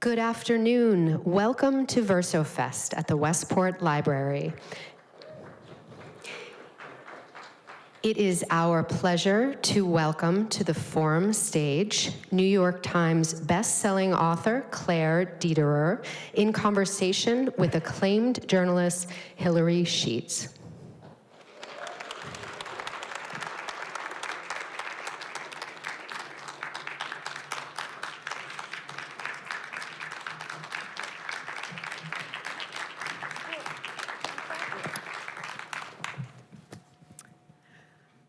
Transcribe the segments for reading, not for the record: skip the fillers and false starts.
Good afternoon. Welcome to VersoFest at the Westport Library. It is our pleasure to welcome to the forum stage New York Times best-selling author Claire Dederer in conversation with acclaimed journalist Hilarie M.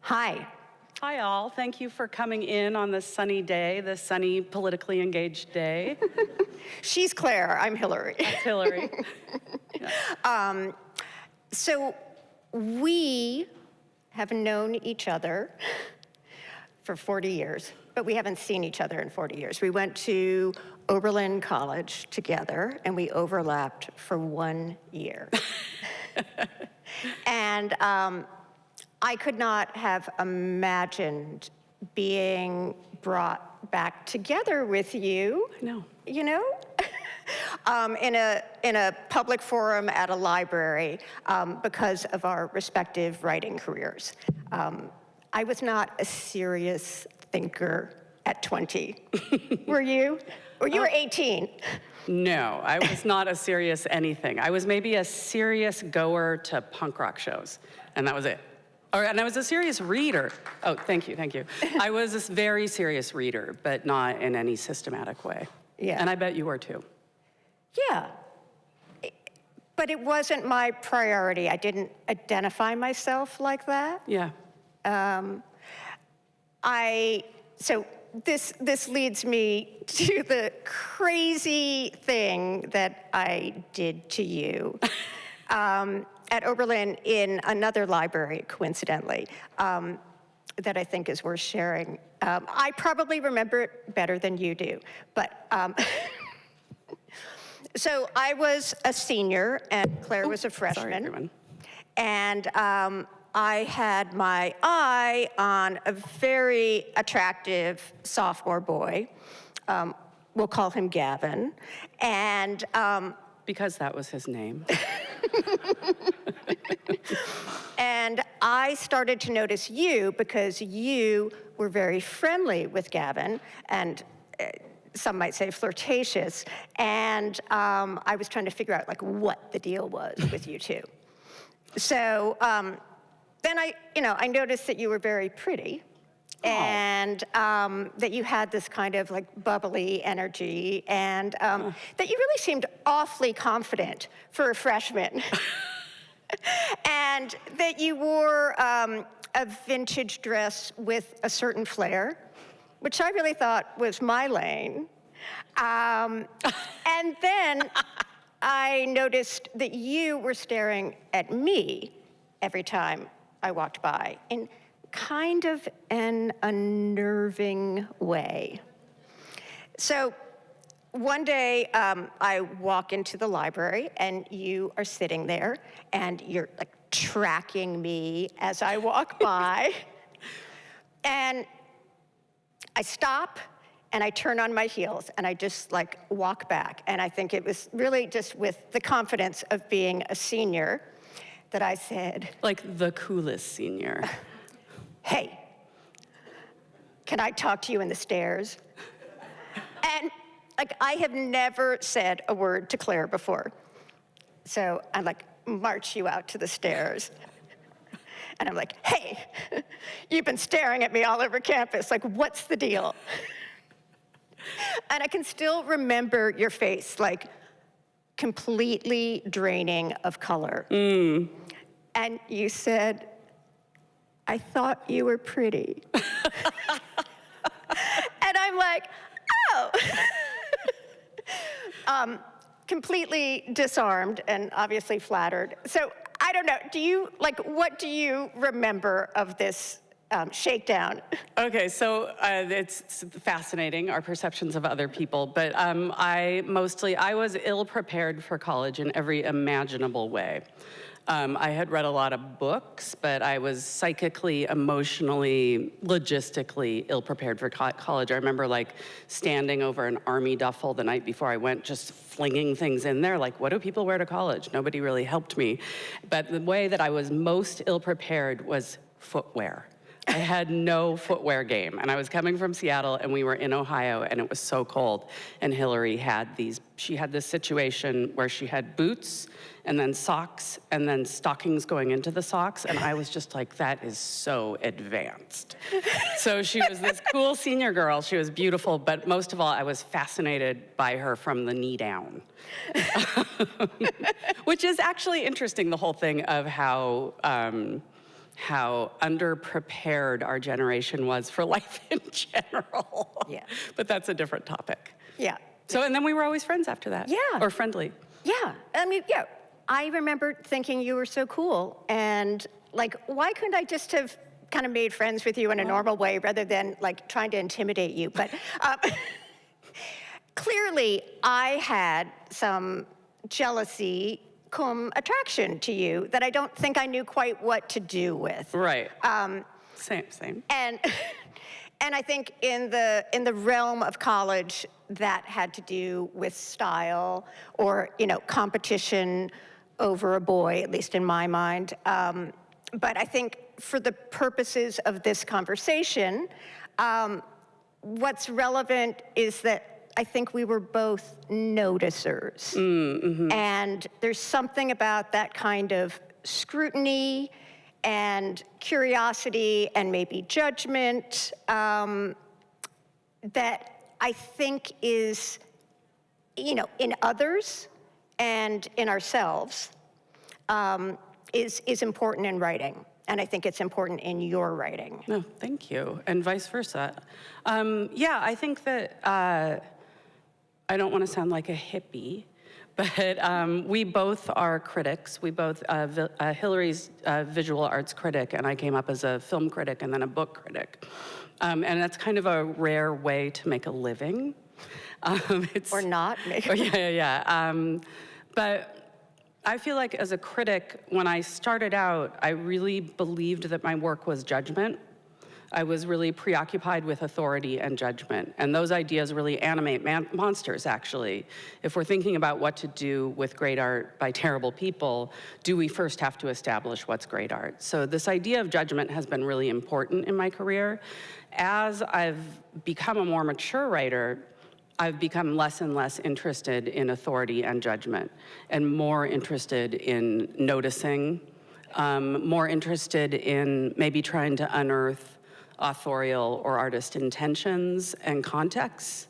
Hi. Hi, all. Thank you for coming in on this sunny day, this sunny, politically engaged day. She's Claire. I'm Hilarie. That's Hilarie. Yeah. So we have known each other for 40 years, but we haven't seen each other in 40 years. We went to Oberlin College together, and we overlapped for 1 year. And I could not have imagined being brought back together with you. No. You know, in a public forum at a library because of our respective writing careers. I was not a serious thinker at 20. Were you? Or you were 18? No, I was not a serious anything. I was maybe a serious goer to punk rock shows, and that was it. And I was a serious reader. Oh, thank you, thank you. I was a very serious reader, but not in any systematic way. Yeah. And I bet you were too. Yeah. But it wasn't my priority. I didn't identify myself like that. Yeah. So this leads me to the crazy thing that I did to you. At Oberlin in another library, coincidentally, that I think is worth sharing. I probably remember it better than you do, but so I was a senior and Claire was a freshman. Sorry, everyone. And I had my eye on a very attractive sophomore boy. We'll call him Gavin. And because that was his name. And I started to notice you because you were very friendly with Gavin and some might say flirtatious. And I was trying to figure out like what the deal was with you two. So then I noticed that you were very pretty. And that you had this kind of like bubbly energy and that you really seemed awfully confident for a freshman. And that you wore a vintage dress with a certain flair, which I really thought was my lane. And then I noticed that you were staring at me every time I walked by in kind of an unnerving way. So one day I walk into the library and you are sitting there and you're like tracking me as I walk by. And I stop and I turn on my heels and I just like walk back. And I think it was really just with the confidence of being a senior that I said, Like the coolest senior. "Hey, can I talk to you in the stairs?" And like, I have never said a word to Claire before. So I like march you out to the stairs. And I'm like, "Hey, you've been staring at me all over campus. Like, what's the deal?" And I can still remember your face, like completely draining of color. And you said, "I thought you were pretty." And I'm like, "Oh." Completely disarmed and obviously flattered. So I don't know, what do you remember of this shakedown? Okay, so it's fascinating, our perceptions of other people, but I was ill-prepared for college in every imaginable way. I had read a lot of books, but I was psychically, emotionally, logistically ill-prepared for college. I remember like standing over an army duffel the night before I went, just flinging things in there, like, what do people wear to college? Nobody really helped me. But the way that I was most ill-prepared was footwear. I had no footwear game, and I was coming from Seattle, and we were in Ohio, and it was so cold, and Hilarie had she had this situation where she had boots, and then socks, and then stockings going into the socks, and I was just like, that is so advanced. So she was this cool senior girl, she was beautiful, but most of all, I was fascinated by her from the knee down. Which is actually interesting, the whole thing of how underprepared our generation was for life in general. Yeah. But that's a different topic. Yeah. So, and then we were always friends after that. Yeah. Or friendly. Yeah. I mean, yeah. I remember thinking you were so cool, and like, why couldn't I just have kind of made friends with you in a normal way rather than like trying to intimidate you? But clearly, I had some jealousy cum attraction to you that I don't think I knew quite what to do with. Right. Same. And I think in the realm of college, that had to do with style or, you know, competition over a boy, at least in my mind. But I think for the purposes of this conversation, what's relevant is that I think we were both noticers. And there's something about that kind of scrutiny and curiosity and maybe judgment that I think is, you know, in others and in ourselves is important in writing. And I think it's important in your writing. No, thank you. And vice versa. Yeah, I think that, I don't want to sound like a hippie, but we both are critics. We both, Hilarie's a visual arts critic, and I came up as a film critic and then a book critic. And that's kind of a rare way to make a living. Or not. But I feel like as a critic, when I started out, I really believed that my work was judgment. I was really preoccupied with authority and judgment. And those ideas really animate monsters, actually. If we're thinking about what to do with great art by terrible people, do we first have to establish what's great art? So this idea of judgment has been really important in my career. As I've become a more mature writer, I've become less and less interested in authority and judgment, and more interested in noticing, more interested in maybe trying to unearth authorial or artist intentions and contexts,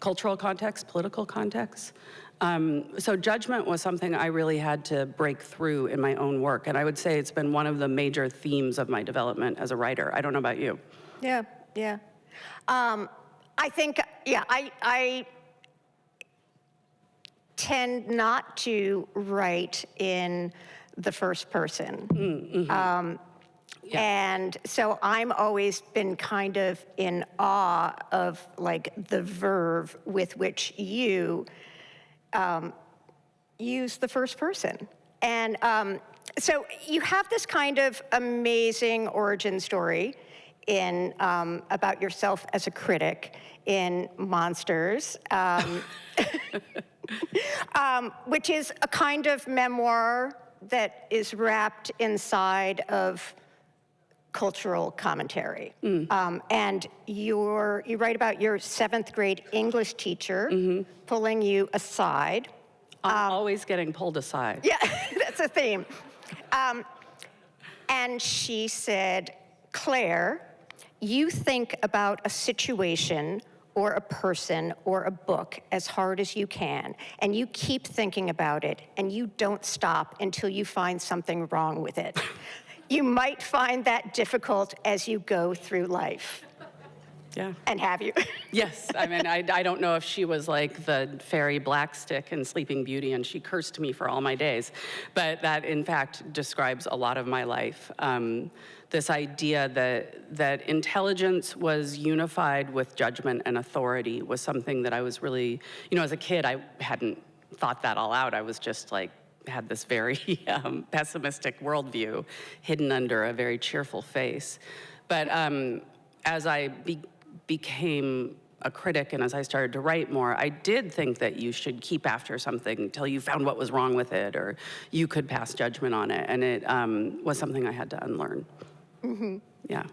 cultural context, political context. So judgment was something I really had to break through in my own work, and I would say it's been one of the major themes of my development as a writer. I don't know about you. Yeah. I think, I tend not to write in the first person. And so I'm always been kind of in awe of like the verve with which you use the first person. And so you have this kind of amazing origin story in about yourself as a critic in Monsters, which is a kind of memoir that is wrapped inside of cultural commentary. And you write about your 7th grade English teacher pulling you aside. I'm always getting pulled aside. Yeah, that's a theme. And she said, Claire, you think about a situation or a person or a book as hard as you can, and you keep thinking about it, and you don't stop until you find something wrong with it. You might find that difficult as you go through life. Yeah. And have you? Yes, I mean, I don't know if she was like the fairy Blackstick in Sleeping Beauty and she cursed me for all my days, but that in fact describes a lot of my life. This idea that intelligence was unified with judgment and authority was something that I was really, you know, as a kid, I hadn't thought that all out. I was just like had this very pessimistic worldview hidden under a very cheerful face. But as I became a critic and as I started to write more, I did think that you should keep after something until you found what was wrong with it, or you could pass judgment on it. And it was something I had to unlearn. Mm-hmm. Yeah.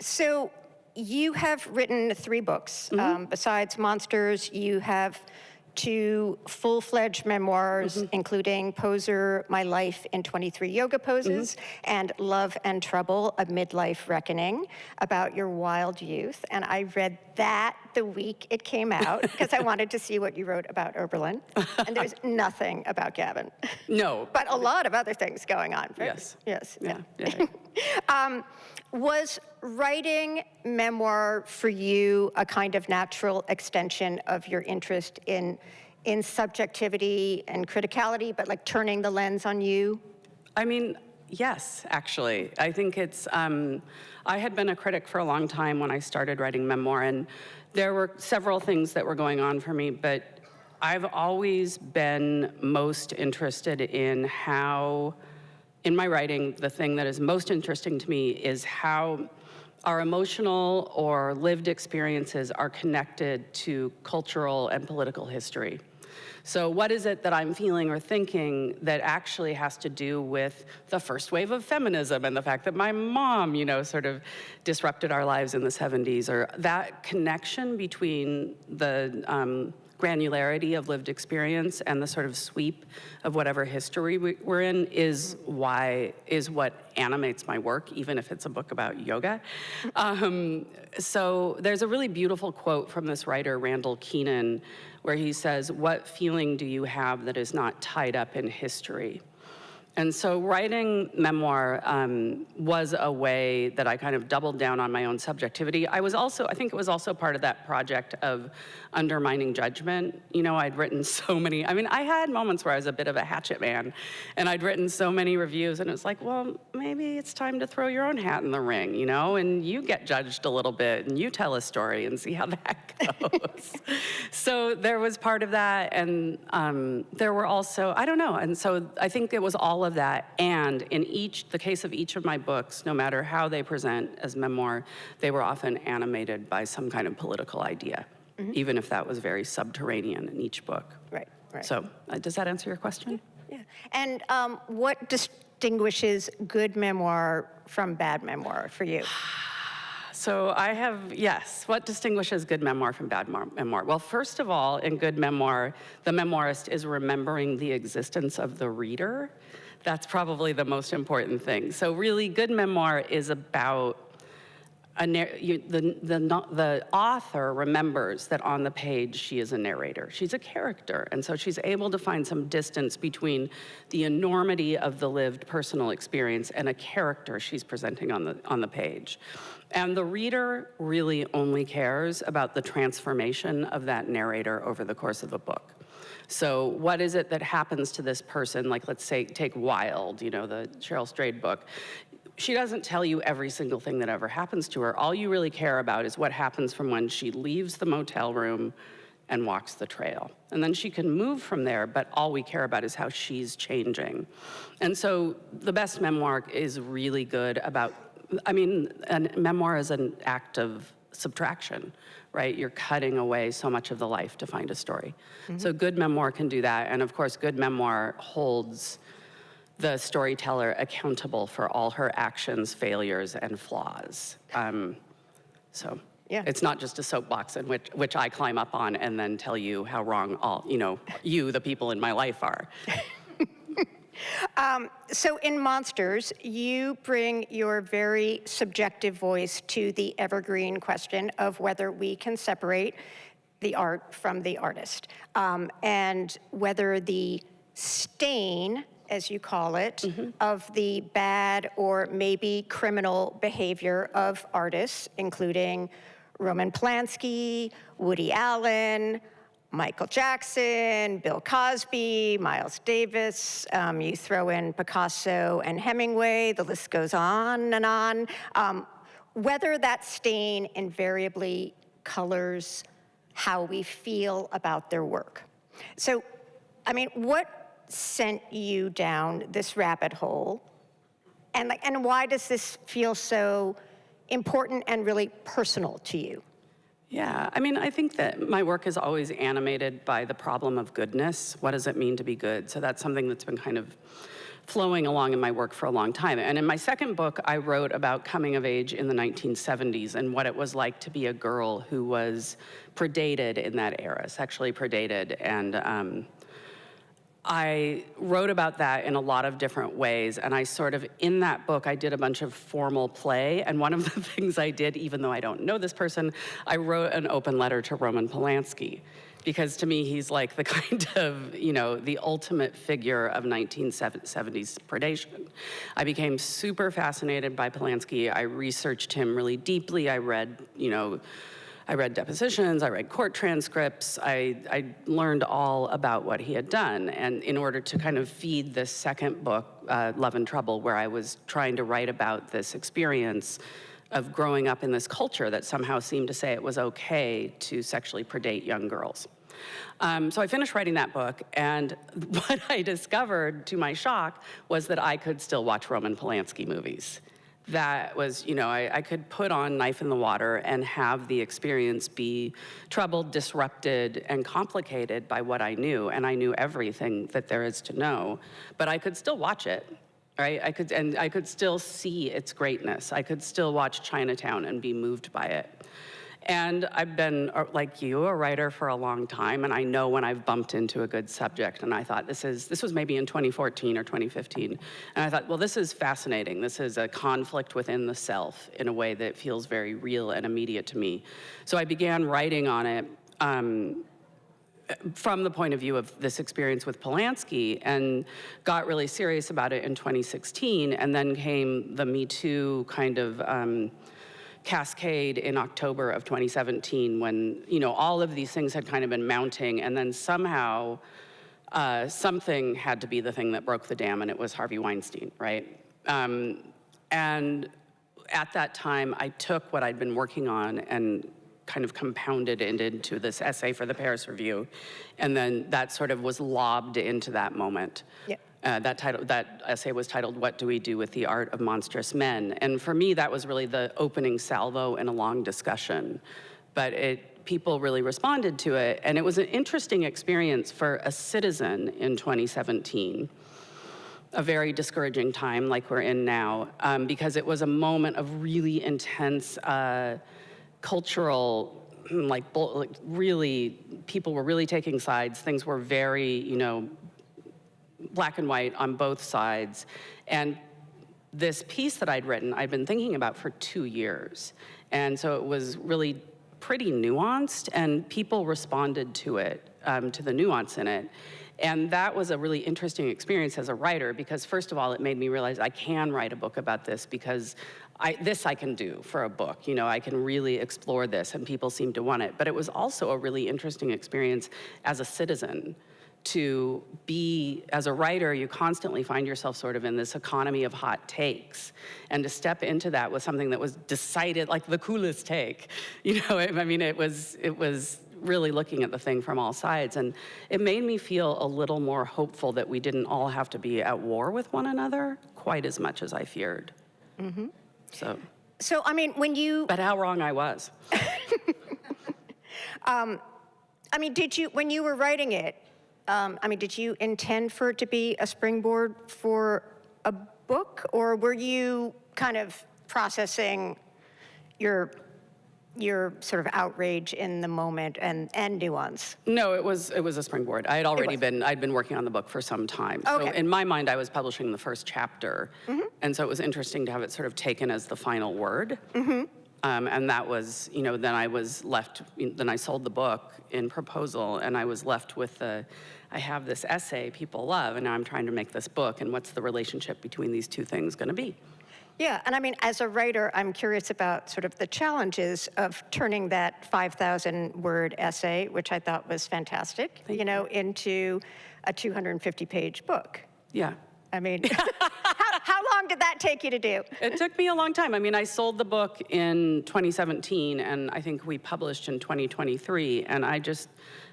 So you have written 3 books. Besides Monsters, you have 2 full-fledged memoirs, including Poser, My Life in 23 Yoga Poses, and Love and Trouble, A Midlife Reckoning, about your wild youth. And I read that the week it came out, because I wanted to see what you wrote about Oberlin. And there's nothing about Gavin. No. But a lot of other things going on. Right? Yes. Yes. Yeah. Was writing memoir for you a kind of natural extension of your interest in subjectivity and criticality, but like turning the lens on you? I mean, yes, actually. I think it's, I had been a critic for a long time when I started writing memoir, and there were several things that were going on for me, but I've always been most interested in how, in my writing, the thing that is most interesting to me is how our emotional or lived experiences are connected to cultural and political history. So what is it that I'm feeling or thinking that actually has to do with the first wave of feminism and the fact that my mom, sort of disrupted our lives in the 70s, or that connection between the granularity of lived experience and the sort of sweep of whatever history we're in is what animates my work, even if it's a book about yoga. So there's a really beautiful quote from this writer, Randall Keenan, where he says, "What feeling do you have that is not tied up in history?" And so writing memoir was a way that I kind of doubled down on my own subjectivity. I think it was also part of that project of undermining judgment. I'd written so many, I had moments where I was a bit of a hatchet man, and I'd written so many reviews, and it was like, well, maybe it's time to throw your own hat in the ring, and you get judged a little bit, and you tell a story and see how that goes. So there was part of that, and there were also, I don't know, and so I think it was all of that, and in the case of each of my books, no matter how they present as memoir, they were often animated by some kind of political idea, even if that was very subterranean in each book. Right. So does that answer your question? Yeah. And what distinguishes good memoir from bad memoir for you? So what distinguishes good memoir from bad memoir? Well, first of all, in good memoir, the memoirist is remembering the existence of the reader. That's probably the most important thing. So really, good memoir is about the author remembers that on the page she is a narrator. She's a character, and so she's able to find some distance between the enormity of the lived personal experience and a character she's presenting on the page. And the reader really only cares about the transformation of that narrator over the course of a book. So what is it that happens to this person? Like, let's say, take Wild, the Cheryl Strayed book. She doesn't tell you every single thing that ever happens to her. All you really care about is what happens from when she leaves the motel room and walks the trail. And then she can move from there, but all we care about is how she's changing. And so the best memoir is really good about, a memoir is an act of subtraction, right? You're cutting away so much of the life to find a story. So good memoir can do that. And of course, good memoir holds the storyteller accountable for all her actions, failures, and flaws. It's not just a soapbox in which I climb up on and then tell you how wrong you, the people in my life, are. So in Monsters, you bring your very subjective voice to the evergreen question of whether we can separate the art from the artist, and whether the stain, as you call it, of the bad or maybe criminal behavior of artists, including Roman Polanski, Woody Allen, Michael Jackson, Bill Cosby, Miles Davis, you throw in Picasso and Hemingway, the list goes on and on. Whether that stain invariably colors how we feel about their work. So, what sent you down this rabbit hole? And why does this feel so important and really personal to you? Yeah, I mean, I think that my work is always animated by the problem of goodness. What does it mean to be good? So that's something that's been kind of flowing along in my work for a long time. And in my second book, I wrote about coming of age in the 1970s and what it was like to be a girl who was predated in that era, sexually predated. And I wrote about that in a lot of different ways, and I sort of, in that book, I did a bunch of formal play, and one of the things I did, even though I don't know this person, I wrote an open letter to Roman Polanski, because to me, he's like the kind of, the ultimate figure of 1970s predation. I became super fascinated by Polanski. I researched him really deeply. I read depositions, I read court transcripts, I learned all about what he had done. And in order to kind of feed this second book, Love and Trouble, where I was trying to write about this experience of growing up in this culture that somehow seemed to say it was okay to sexually predate young girls. So I finished writing that book, and what I discovered, to my shock, was that I could still watch Roman Polanski movies. That was, I could put on Knife in the Water and have the experience be troubled, disrupted, and complicated by what I knew, and I knew everything that there is to know, but I could still watch it, right? I could still see its greatness. I could still watch Chinatown and be moved by it. And I've been, like you, a writer for a long time, and I know when I've bumped into a good subject, and I thought, this was maybe in 2014 or 2015, and I thought, well, this is fascinating. This is a conflict within the self in a way that feels very real and immediate to me. So I began writing on it from the point of view of this experience with Polanski, and got really serious about it in 2016, and then came the Me Too kind of cascade in October of 2017 when, all of these things had kind of been mounting, and then somehow something had to be the thing that broke the dam, and it was Harvey Weinstein, right? And at that time, I took what I'd been working on and kind of compounded it into this essay for the Paris Review, and then that sort of was lobbed into that moment. Yeah. That essay was titled, "What Do We Do with the Art of Monstrous Men?" And for me, that was really the opening salvo in a long discussion. But people really responded to it, and it was an interesting experience for a citizen in 2017. A very discouraging time like we're in now, because it was a moment of really intense cultural, really, people were really taking sides. Things were very, black and white on both sides. And this piece that I'd written, I'd been thinking about for 2 years. And so it was really pretty nuanced, and people responded to it, to the nuance in it. And that was a really interesting experience as a writer, because first of all, it made me realize I can write a book about this, because this I can do for a book. I can really explore this, and people seem to want it. But it was also a really interesting experience as a citizen to be, as a writer, you constantly find yourself sort of in this economy of hot takes, and to step into that with something that was decided, like the coolest take. It was really looking at the thing from all sides, and it made me feel a little more hopeful that we didn't all have to be at war with one another quite as much as I feared. Mm-hmm. So when you... But how wrong I was. When you were writing it, did you intend for it to be a springboard for a book, or were you kind of processing your sort of outrage in the moment and nuance? No, it was a springboard. I'd been working on the book for some time. Okay. So in my mind, I was publishing the first chapter, mm-hmm. and so it was interesting to have it sort of taken as the final word. Mm-hmm. And that was, then I was left, then I sold the book in proposal, and I was left with I have this essay people love, and now I'm trying to make this book, and what's the relationship between these two things going to be? Yeah, and as a writer, I'm curious about sort of the challenges of turning that 5,000-word essay, which I thought was fantastic, into a 250-page book. Yeah. How long did that take you to do? It took me a long time. I mean, I sold the book in 2017, and I think we published in 2023, and I just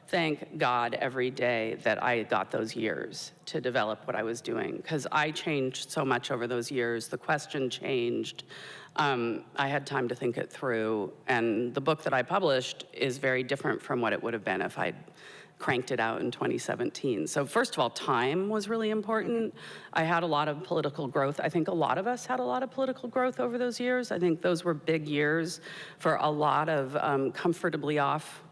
thank God every day that I got those years to develop what I was doing, because I changed so much over those years. The question changed. I had time to think it through, and the book that I published is very different from what it would have been if I'd cranked it out in 2017. So first of all, time was really important. I had a lot of political growth. I think a lot of us had a lot of political growth over those years. I think those were big years for a lot of comfortably off,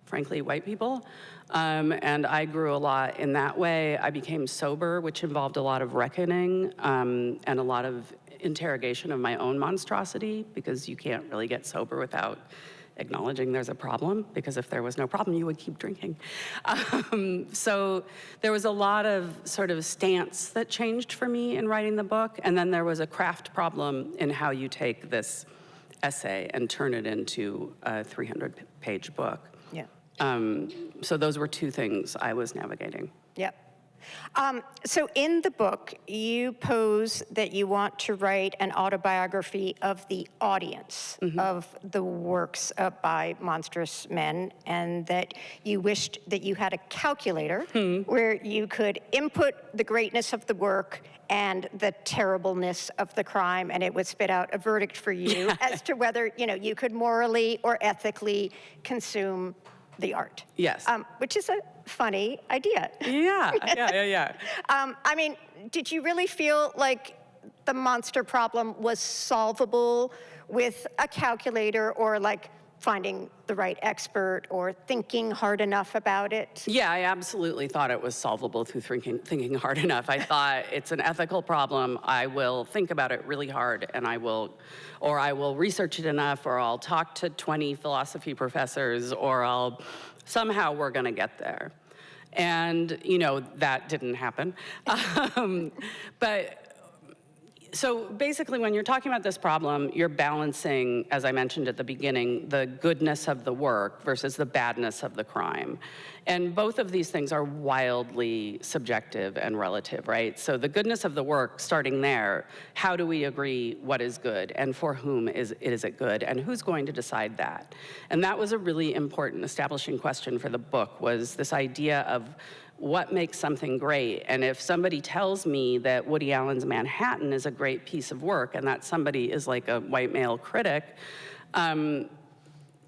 frankly, white people. And I grew a lot in that way. I became sober, which involved a lot of reckoning and a lot of interrogation of my own monstrosity, because you can't really get sober without acknowledging there's a problem, because if there was no problem, you would keep drinking. So there was a lot of sort of stance that changed for me in writing the book, and then there was a craft problem in how you take this essay and turn it into a 300-page book. Yeah. So those were two things I was navigating. Yep. So in the book, you pose that you want to write an autobiography of the audience of the works by Monstrous Men, and that you wished that you had a calculator where you could input the greatness of the work and the terribleness of the crime, and it would spit out a verdict for you as to whether, you know, you could morally or ethically consume the art. Yes. Which is a funny idea. Yeah. I mean, did you really feel like the monster problem was solvable with a calculator, or like finding the right expert, or thinking hard enough about it? Yeah, I absolutely thought it was solvable through thinking hard enough. I thought it's an ethical problem. I will think about it really hard, and I will research it enough, or I'll talk to 20 philosophy professors, or somehow we're gonna get there. And, you know, that didn't happen. So basically, when you're talking about this problem, you're balancing, as I mentioned at the beginning, the goodness of the work versus the badness of the crime. And both of these things are wildly subjective and relative, right? So the goodness of the work, starting there, how do we agree what is good, and for whom is it good, and who's going to decide that? And that was a really important establishing question for the book, was this idea of what makes something great. And if somebody tells me that Woody Allen's Manhattan is a great piece of work, and that somebody is like a white male critic,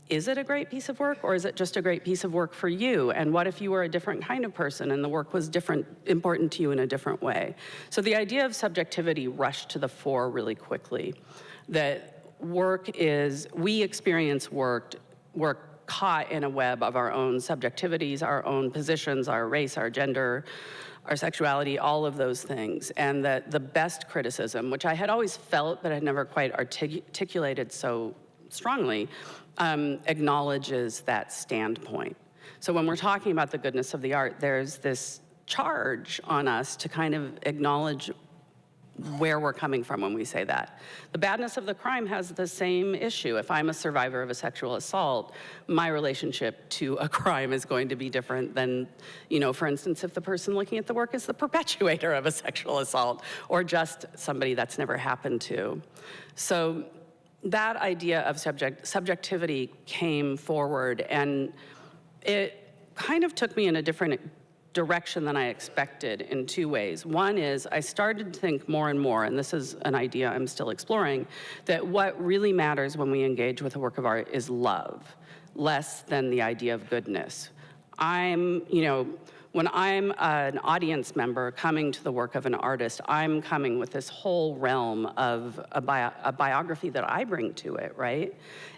is it a great piece of work, or is it just a great piece of work for you? And what if you were a different kind of person and the work was important to you in a different way? So the idea of subjectivity rushed to the fore really quickly. That we experience work caught in a web of our own subjectivities, our own positions, our race, our gender, our sexuality, all of those things. And that the best criticism, which I had always felt but had never quite articulated so strongly, acknowledges that standpoint. So when we're talking about the goodness of the art, there's this charge on us to kind of acknowledge where we're coming from when we say that. The badness of the crime has the same issue. If I'm a survivor of a sexual assault, my relationship to a crime is going to be different than, you know, for instance, if the person looking at the work is the perpetuator of a sexual assault, or just somebody that's never happened to. So that idea of subjectivity came forward, and it kind of took me in a different direction than I expected in two ways. One is I started to think more and more, and this is an idea I'm still exploring, that what really matters when we engage with a work of art is love, less than the idea of goodness. When I'm an audience member coming to the work of an artist, I'm coming with this whole realm of a biography that I bring to it, right?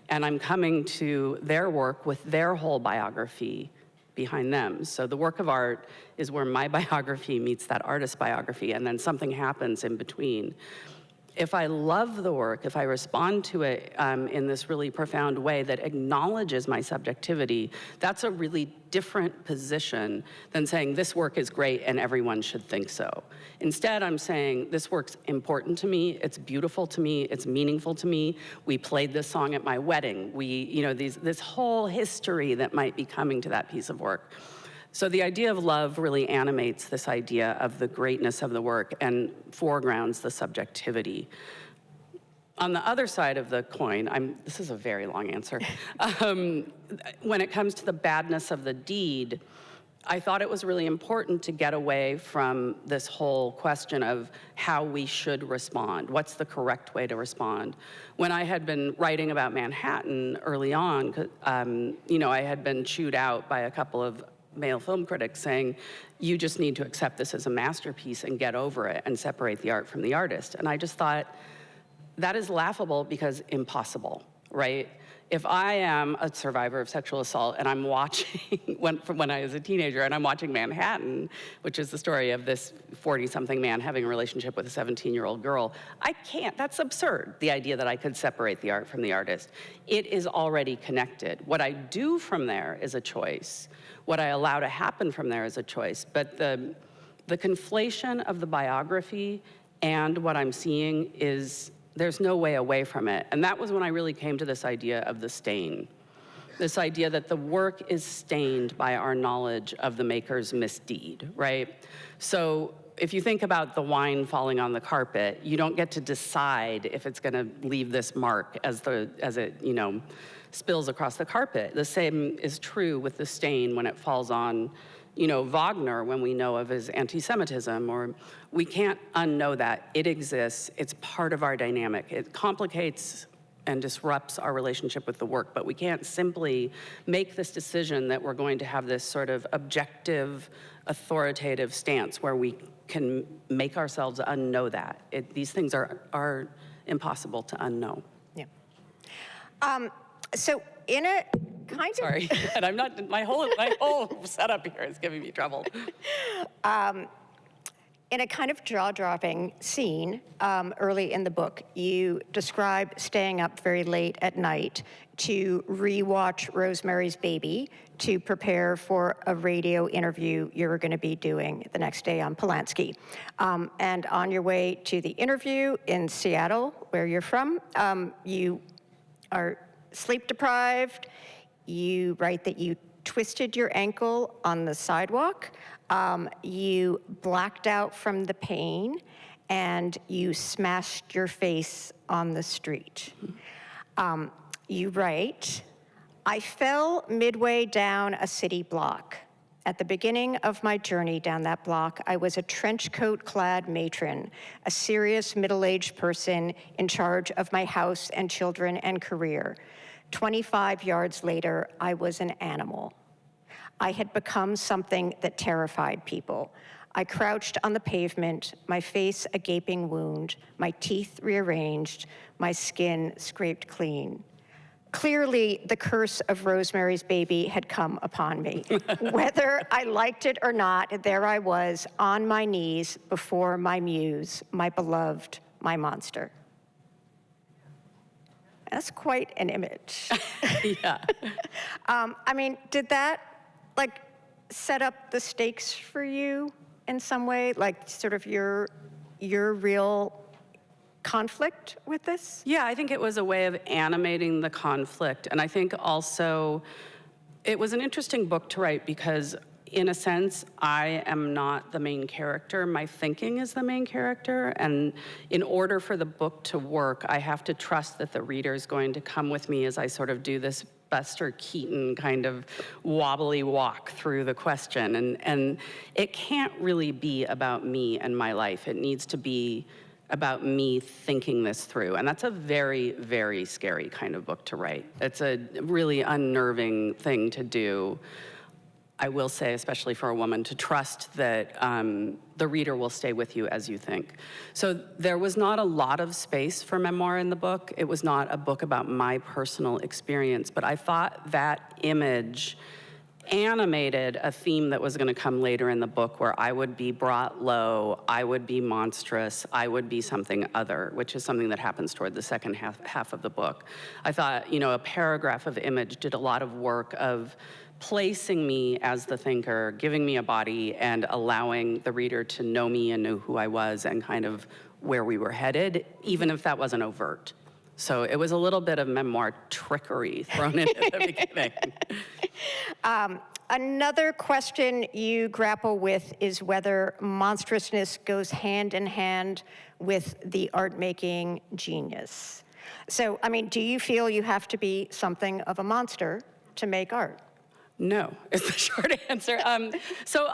And I'm coming to their work with their whole biography behind them. So the work of art is where my biography meets that artist's biography, and then something happens in between. If I love the work, if I respond to it in this really profound way that acknowledges my subjectivity, that's a really different position than saying this work is great and everyone should think so. Instead, I'm saying this work's important to me, it's beautiful to me, it's meaningful to me. We played this song at my wedding. This whole history that might be coming to that piece of work. So the idea of love really animates this idea of the greatness of the work and foregrounds the subjectivity. On the other side of the coin, this is a very long answer. When it comes to the badness of the deed, I thought it was really important to get away from this whole question of how we should respond. What's the correct way to respond? When I had been writing about Manhattan early on, I had been chewed out by a couple of male film critics saying, you just need to accept this as a masterpiece and get over it and separate the art from the artist. And I just thought, that is laughable because impossible, right? If I am a survivor of sexual assault and I'm watching, from when I was a teenager, and I'm watching Manhattan, which is the story of this 40-something man having a relationship with a 17-year-old girl, I can't, that's absurd, the idea that I could separate the art from the artist. It is already connected. What I do from there is a choice. What I allow to happen from there is a choice. But the conflation of the biography and what I'm seeing is, there's no way away from it. And that was when I really came to this idea of the stain. This idea that the work is stained by our knowledge of the maker's misdeed, right? So if you think about the wine falling on the carpet, you don't get to decide if it's gonna leave this mark as it spills across the carpet. The same is true with the stain when it falls on Wagner, when we know of his anti-Semitism, or we can't unknow that. It exists, it's part of our dynamic. It complicates and disrupts our relationship with the work, but we can't simply make this decision that we're going to have this sort of objective, authoritative stance where we can make ourselves unknow that. These things are impossible to unknow. Yeah. So in a kind of... Sorry, and I'm not, my whole setup here is giving me trouble. In a kind of jaw-dropping scene early in the book, you describe staying up very late at night to rewatch Rosemary's Baby to prepare for a radio interview you were going to be doing the next day on Polanski. And on your way to the interview in Seattle, where you're from, you are sleep-deprived. You write that you twisted your ankle on the sidewalk. You blacked out from the pain, and you smashed your face on the street. You write, I fell midway down a city block. At the beginning of my journey down that block, I was a trench coat-clad matron, a serious middle-aged person in charge of my house and children and career. 25 yards later, I was an animal. I had become something that terrified people. I crouched on the pavement, my face a gaping wound, my teeth rearranged, my skin scraped clean. Clearly, the curse of Rosemary's Baby had come upon me. Whether I liked it or not, there I was on my knees before my muse, my beloved, my monster. That's quite an image. Yeah. I mean, did that set up the stakes for you in some way? Like sort of your real conflict with this? Yeah, I think it was a way of animating the conflict. And I think also it was an interesting book to write because in a sense, I am not the main character. My thinking is the main character. And in order for the book to work, I have to trust that the reader is going to come with me as I sort of do this Buster Keaton kind of wobbly walk through the question. And it can't really be about me and my life. It needs to be about me thinking this through. And that's a very, very scary kind of book to write. It's a really unnerving thing to do. I will say, especially for a woman, to trust that the reader will stay with you as you think. So there was not a lot of space for memoir in the book. It was not a book about my personal experience, but I thought that image animated a theme that was going to come later in the book where I would be brought low, I would be monstrous, I would be something other, which is something that happens toward the second half of the book. I thought, a paragraph of image did a lot of work of placing me as the thinker, giving me a body, and allowing the reader to know me and know who I was and kind of where we were headed, even if that wasn't overt. So it was a little bit of memoir trickery thrown in at the beginning. Another question you grapple with is whether monstrousness goes hand in hand with the art-making genius. So, I mean, do you feel you have to be something of a monster to make art? No, is the short answer. So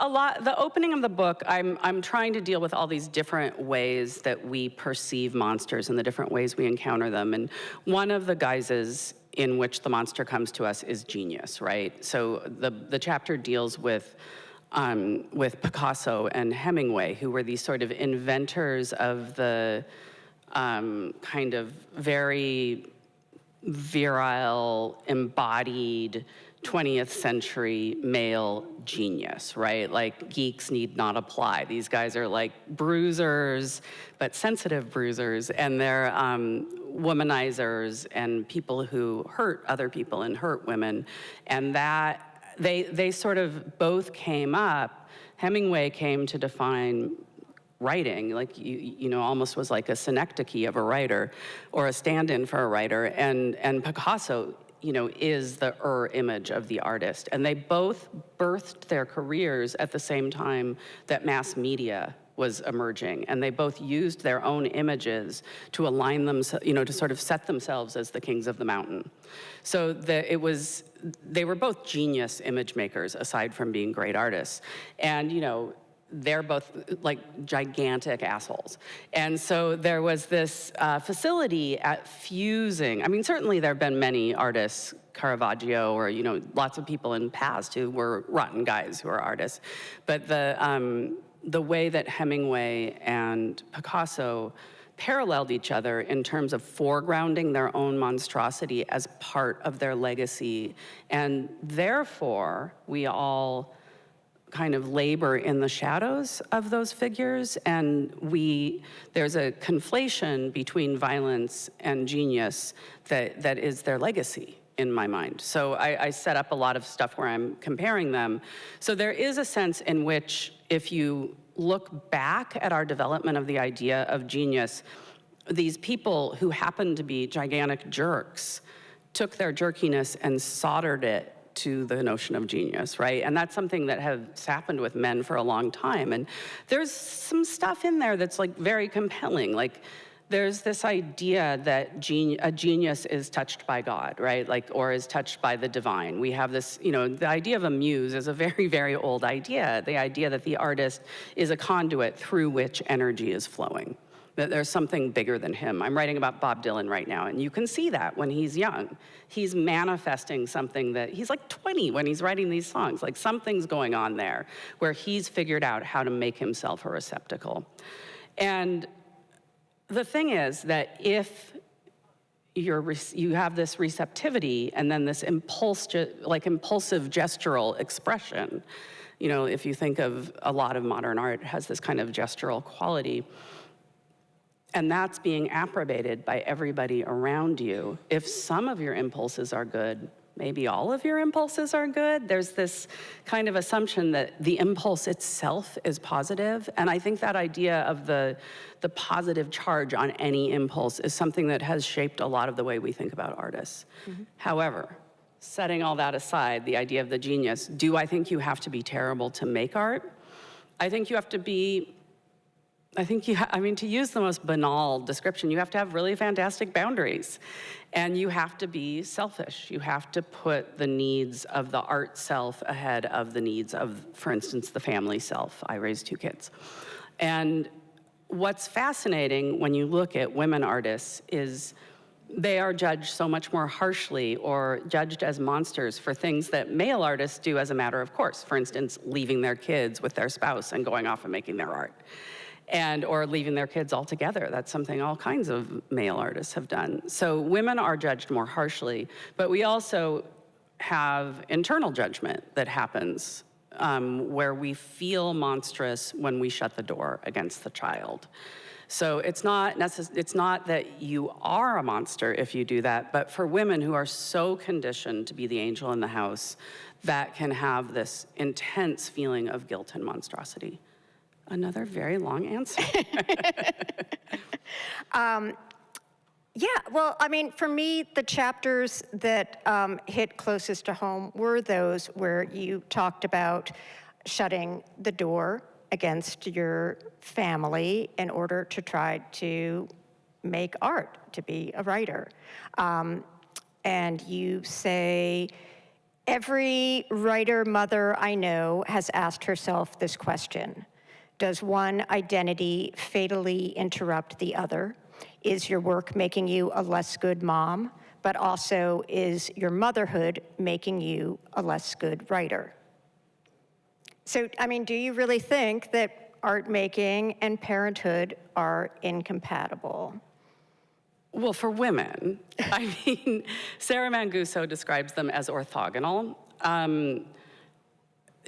the opening of the book, I'm trying to deal with all these different ways that we perceive monsters and the different ways we encounter them. And one of the guises in which the monster comes to us is genius, right? So the chapter deals with Picasso and Hemingway, who were these sort of inventors of the kind of very virile, embodied 20th century male genius, right? Like, geeks need not apply. These guys are like bruisers, but sensitive bruisers, and they're womanizers and people who hurt other people and hurt women. And that, they sort of both came up. Hemingway came to define writing, like you know, almost was like a synecdoche of a writer or a stand-in for a writer, and Picasso, you know, is the image of the artist. And they both birthed their careers at the same time that mass media was emerging. And they both used their own images to align them, you know, to sort of set themselves as the kings of the mountain. So they were both genius image makers, aside from being great artists. And, you know, they're both like gigantic assholes. And so there was this facility at fusing. I mean, certainly there have been many artists, Caravaggio, or, you know, lots of people in the past who were rotten guys who are artists. But the way that Hemingway and Picasso paralleled each other in terms of foregrounding their own monstrosity as part of their legacy. And therefore, we all kind of labor in the shadows of those figures, and there's a conflation between violence and genius that is their legacy in my mind. So I set up a lot of stuff where I'm comparing them. So there is a sense in which, if you look back at our development of the idea of genius, these people who happen to be gigantic jerks took their jerkiness and soldered it to the notion of genius, right? And that's something that has happened with men for a long time. And there's some stuff in there that's like very compelling. Like, there's this idea that a genius is touched by God, right? Like, or is touched by the divine. We have this, you know, the idea of a muse is a very, very old idea. The idea that the artist is a conduit through which energy is flowing, that there's something bigger than him. I'm writing about Bob Dylan right now, and you can see that when he's young. He's manifesting something that, he's like 20 when he's writing these songs. Like, something's going on there where he's figured out how to make himself a receptacle. And the thing is that if you have this receptivity and then this impulsive gestural expression, you know, if you think of a lot of modern art, it has this kind of gestural quality, and that's being approbated by everybody around you. If some of your impulses are good, maybe all of your impulses are good. There's this kind of assumption that the impulse itself is positive, and I think that idea of the positive charge on any impulse is something that has shaped a lot of the way we think about artists. Mm-hmm. However, setting all that aside, the idea of the genius, do I think you have to be terrible to make art? I think you have to be, I mean, to use the most banal description, you have to have really fantastic boundaries. And you have to be selfish. You have to put the needs of the art self ahead of the needs of, for instance, the family self. I raised 2 kids. And what's fascinating when you look at women artists is they are judged so much more harshly or judged as monsters for things that male artists do as a matter of course. For instance, leaving their kids with their spouse and going off and making their art. Or leaving their kids altogether. That's something all kinds of male artists have done. So women are judged more harshly, but we also have internal judgment that happens where we feel monstrous when we shut the door against the child. So it's not that you are a monster if you do that, but for women who are so conditioned to be the angel in the house, that can have this intense feeling of guilt and monstrosity. Another very long answer. Yeah, well, I mean, for me, the chapters that hit closest to home were those where you talked about shutting the door against your family in order to try to make art, to be a writer. And you say, every writer mother I know has asked herself this question: does one identity fatally interrupt the other? Is your work making you a less good mom, but also is your motherhood making you a less good writer? So, I mean, do you really think that art making and parenthood are incompatible? Well, for women, I mean, Sarah Manguso describes them as orthogonal.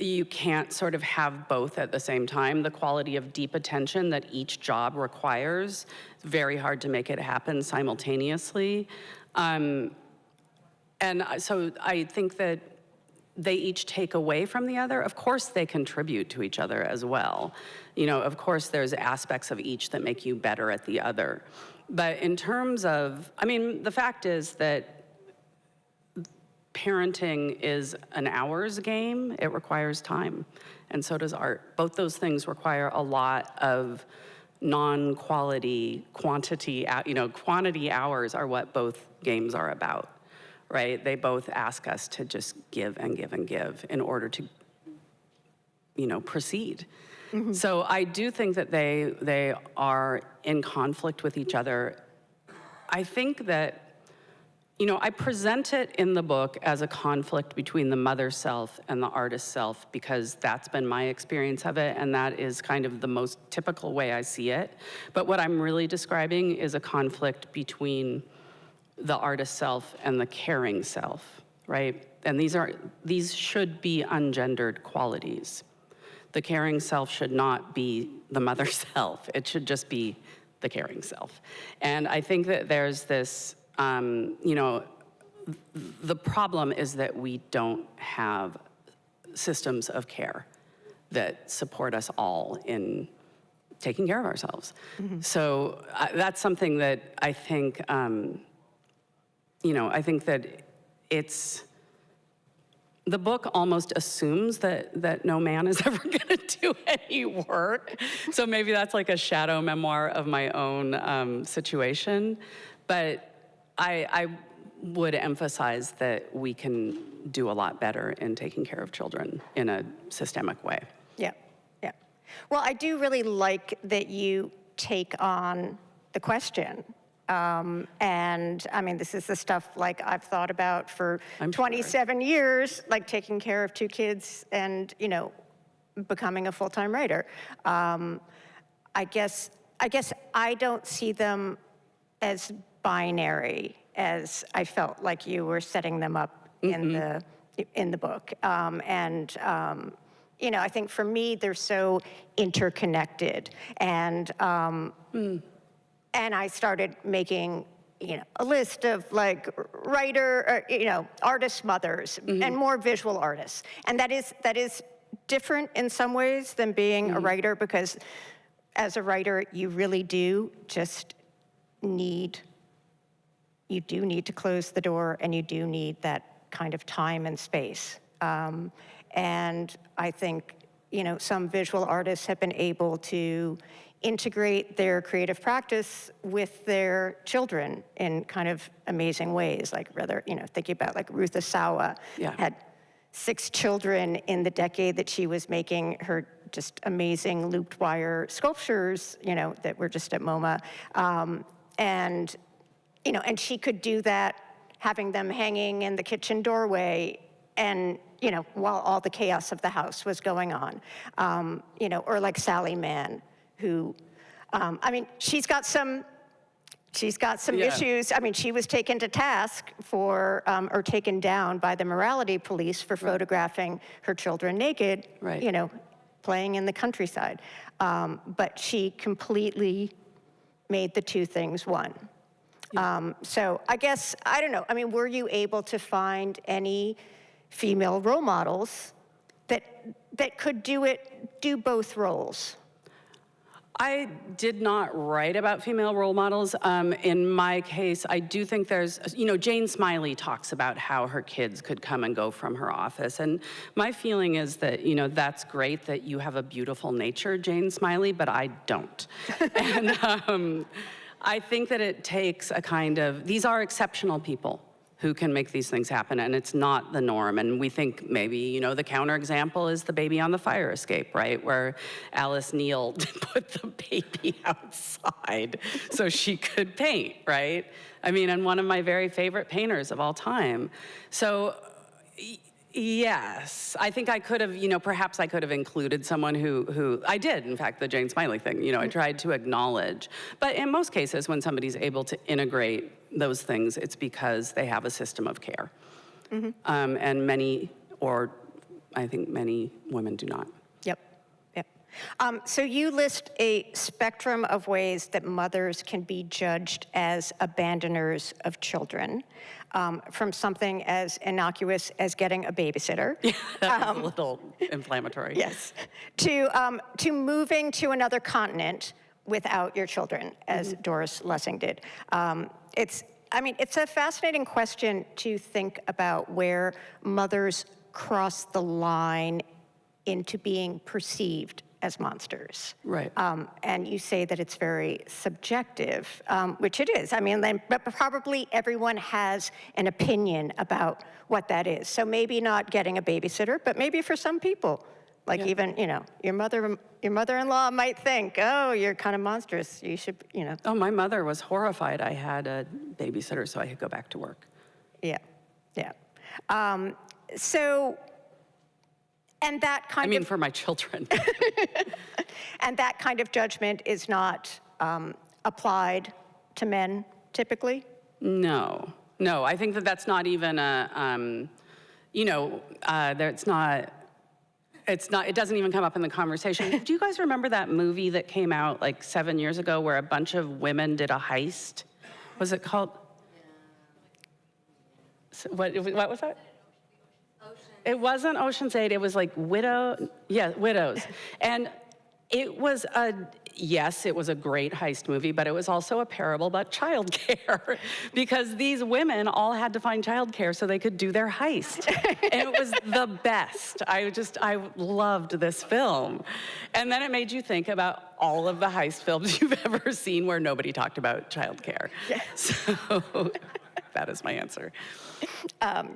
You can't sort of have both at the same time. The quality of deep attention that each job requires, it's very hard to make it happen simultaneously. And so I think that they each take away from the other. Of course, they contribute to each other as well. You know, of course, there's aspects of each that make you better at the other. But in terms of, I mean, the fact is that parenting is an hours game. It requires time, and so does art. Both those things require a lot of non-quality quantity. You know, quantity hours are what both games are about, right? They both ask us to just give and give and give in order to, you know, proceed. Mm-hmm. So I do think that they are in conflict with each other. I think that, you know, I present it in the book as a conflict between the mother self and the artist self because that's been my experience of it, and that is kind of the most typical way I see it. But what I'm really describing is a conflict between the artist self and the caring self, right? And these should be ungendered qualities. The caring self should not be the mother self. It should just be the caring self. And I think that there's this, you know, the problem is that we don't have systems of care that support us all in taking care of ourselves. Mm-hmm. So that's something that I think, you know, I think that the book almost assumes that no man is ever gonna do any work. So maybe that's like a shadow memoir of my own situation. But I would emphasize that we can do a lot better in taking care of children in a systemic way. Yeah, yeah. Well, I do really like that you take on the question. And I mean, this is the stuff like I've thought about for 27 years, like taking care of 2 kids and, you know, becoming a full-time writer. I guess I don't see them as binary as I felt like you were setting them up mm-hmm. in the book. You know, I think for me, they're so interconnected. And I started making, you know, a list of like artist mothers mm-hmm. and more visual artists. And that is different in some ways than being mm-hmm. a writer, because as a writer, you really do just need to close the door, and you do need that kind of time and space. And I think, you know, some visual artists have been able to integrate their creative practice with their children in kind of amazing ways. Like, rather, you know, thinking about like Ruth Asawa had 6 children in the decade that she was making her just amazing looped wire sculptures, you know, that were just at MoMA. And, you know, and she could do that, having them hanging in the kitchen doorway and, you know, while all the chaos of the house was going on. You know, or like Sally Mann, who, I mean, she's got some issues. I mean, she was taken to task for, or taken down by the morality police for photographing her children naked, you know, playing in the countryside. But she completely made the 2 things one. So I guess, I don't know, I mean, were you able to find any female role models that could do both roles? I did not write about female role models. In my case, I do think there's, Jane Smiley talks about how her kids could come and go from her office. And my feeling is that, that's great that you have a beautiful nature, Jane Smiley, but I don't. And I think that it takes these are exceptional people who can make these things happen, and it's not the norm. And we think maybe, the counterexample is the baby on the fire escape, right? Where Alice Neal put the baby outside so she could paint, right? And one of my very favorite painters of all time. So, yes, I think I could have, perhaps I could have included someone who I did, in fact, the Jane Smiley thing, I tried to acknowledge. But in most cases, when somebody's able to integrate those things, it's because they have a system of care. Mm-hmm. And I think many women do not. Yep. So you list a spectrum of ways that mothers can be judged as abandoners of children, from something as innocuous as getting a babysitter. Yeah, that was a little inflammatory. Yes. To moving to another continent without your children, as Doris Lessing did. It's a fascinating question to think about where mothers cross the line into being perceived as monsters. Right. And you say that it's very subjective, which it is. But probably everyone has an opinion about what that is. So maybe not getting a babysitter, but maybe for some people, even, your mother-in-law might think, oh, you're kind of monstrous. You should, Oh, my mother was horrified I had a babysitter so I could go back to work. Yeah. And that kind of... for my children. And that kind of judgment is not applied to men, typically? No, I think that's not even it doesn't even come up in the conversation. Do you guys remember that movie that came out 7 years ago where a bunch of women did a heist? Was it called? What was that? It wasn't Ocean's 8, it was Widows. And it was it was a great heist movie, but it was also a parable about childcare because these women all had to find childcare so they could do their heist. And it was the best. I loved this film. And then it made you think about all of the heist films you've ever seen where nobody talked about childcare. Yeah. So that is my answer.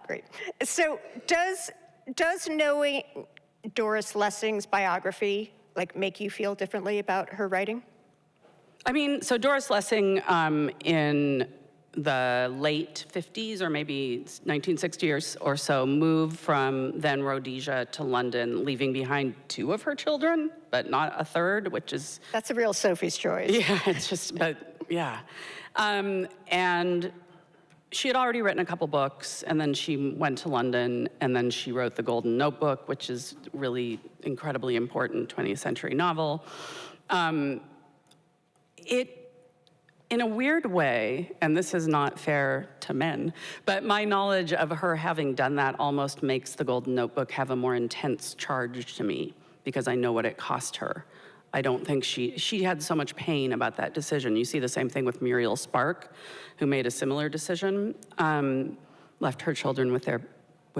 Great. So does knowing Doris Lessing's biography make you feel differently about her writing? So Doris Lessing in the late 50s or maybe 1960 or so moved from then Rhodesia to London, leaving behind 2 of her children, but not a third, which is... That's a real Sophie's choice. Yeah, it's just, and she had already written a couple books, and then she went to London, and then she wrote The Golden Notebook, which is really incredibly important 20th century novel. In a weird way, and this is not fair to men, but my knowledge of her having done that almost makes The Golden Notebook have a more intense charge to me, because I know what it cost her. I don't think she had so much pain about that decision. You see the same thing with Muriel Spark, who made a similar decision, left her children with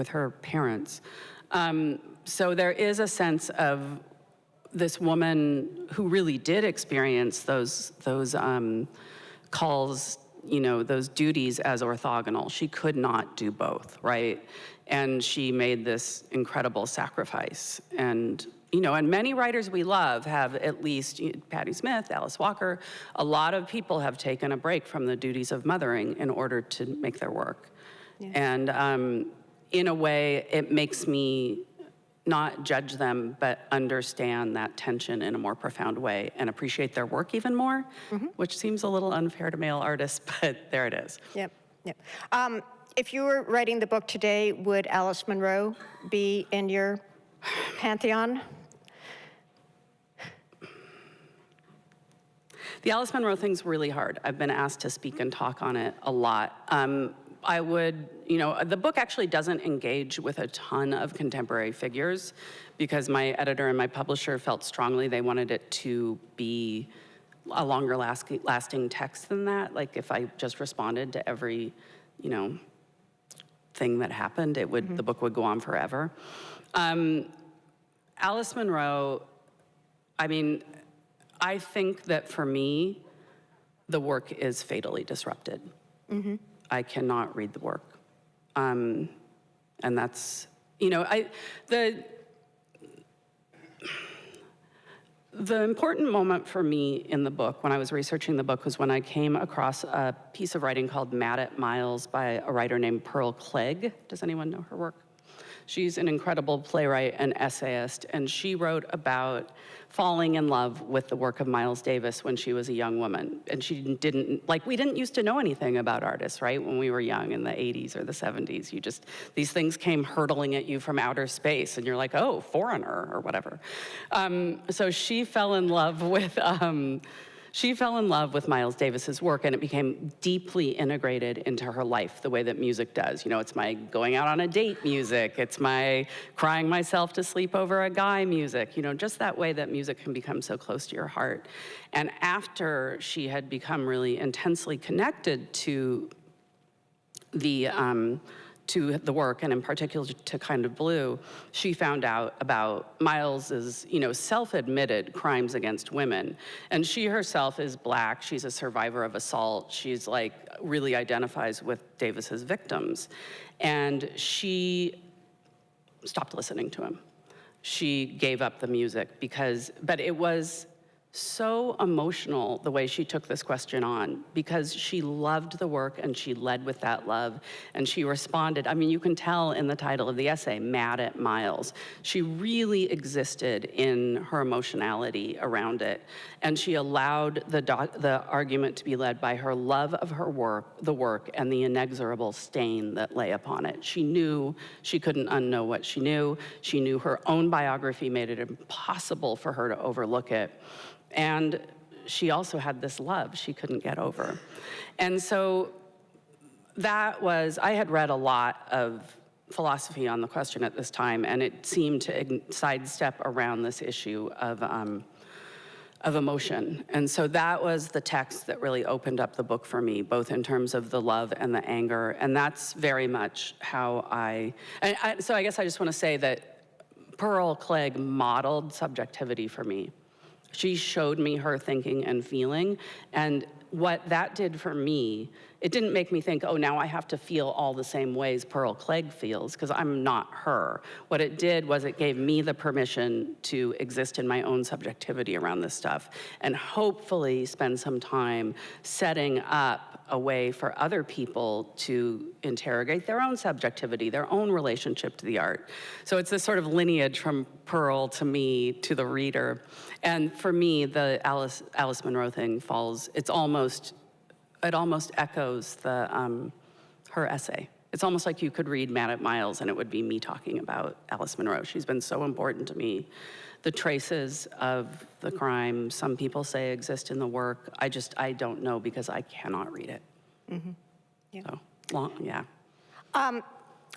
her parents. So there is a sense of this woman who really did experience those calls, those duties as orthogonal. She could not do both, right? And she made this incredible sacrifice. And many writers we love have at least, Patti Smith, Alice Walker, a lot of people have taken a break from the duties of mothering in order to make their work. Yeah. And in a way, it makes me not judge them, but understand that tension in a more profound way and appreciate their work even more, which seems a little unfair to male artists, but there it is. Yep. If you were writing the book today, would Alice Munro be in your pantheon? The Alice Munro thing's really hard. I've been asked to speak and talk on it a lot. I would, the book actually doesn't engage with a ton of contemporary figures because my editor and my publisher felt strongly they wanted it to be a longer lasting text than that. Like if I just responded to every, thing that happened, the book would go on forever. Alice Munro, I think that for me, the work is fatally disrupted. I cannot read the work. And that's, the important moment for me in the book, when I was researching the book, was when I came across a piece of writing called Mad at Miles by a writer named Pearl Clegg. Does anyone know her work? She's an incredible playwright and essayist, and she wrote about falling in love with the work of Miles Davis when she was a young woman. And she didn't, we didn't used to know anything about artists, right? When we were young in the 80s or the 70s, these things came hurtling at you from outer space, and you're like, oh, foreigner, or whatever. So she fell in love with, Miles Davis's work, and it became deeply integrated into her life the way that music does. It's my going out on a date music. It's my crying myself to sleep over a guy music. Just that way that music can become so close to your heart. And after she had become really intensely connected to the work, and in particular to Kind of Blue, she found out about Miles's, self-admitted crimes against women. And she herself is Black. She's a survivor of assault. She's really identifies with Davis's victims. And she stopped listening to him. She gave up the music but it was so emotional the way she took this question on, because she loved the work and she led with that love, and she responded. You can tell in the title of the essay, Mad at Miles. She really existed in her emotionality around it, and she allowed the argument to be led by her love of the work, and the inexorable stain that lay upon it. She knew she couldn't unknow what she knew. She knew her own biography made it impossible for her to overlook it. And she also had this love she couldn't get over. And so I had read a lot of philosophy on the question at this time, and it seemed to sidestep around this issue of emotion. And so that was the text that really opened up the book for me, both in terms of the love and the anger. And that's very much how so I guess I just want to say that Pearl Clegg modeled subjectivity for me. She showed me her thinking and feeling, and what that did for me, it didn't make me think, oh, now I have to feel all the same ways Pearl Clegg feels, because I'm not her. What it did was it gave me the permission to exist in my own subjectivity around this stuff, and hopefully spend some time setting up a way for other people to interrogate their own subjectivity, their own relationship to the art. So it's this sort of lineage from Pearl to me to the reader. And for me, the Alice Munro thing it almost echoes her essay. It's almost like you could read Mad at Miles and it would be me talking about Alice Munro. She's been so important to me. The traces of the crime, some people say exist in the work. I don't know, because I cannot read it. Mm-hmm. Yeah. So, yeah.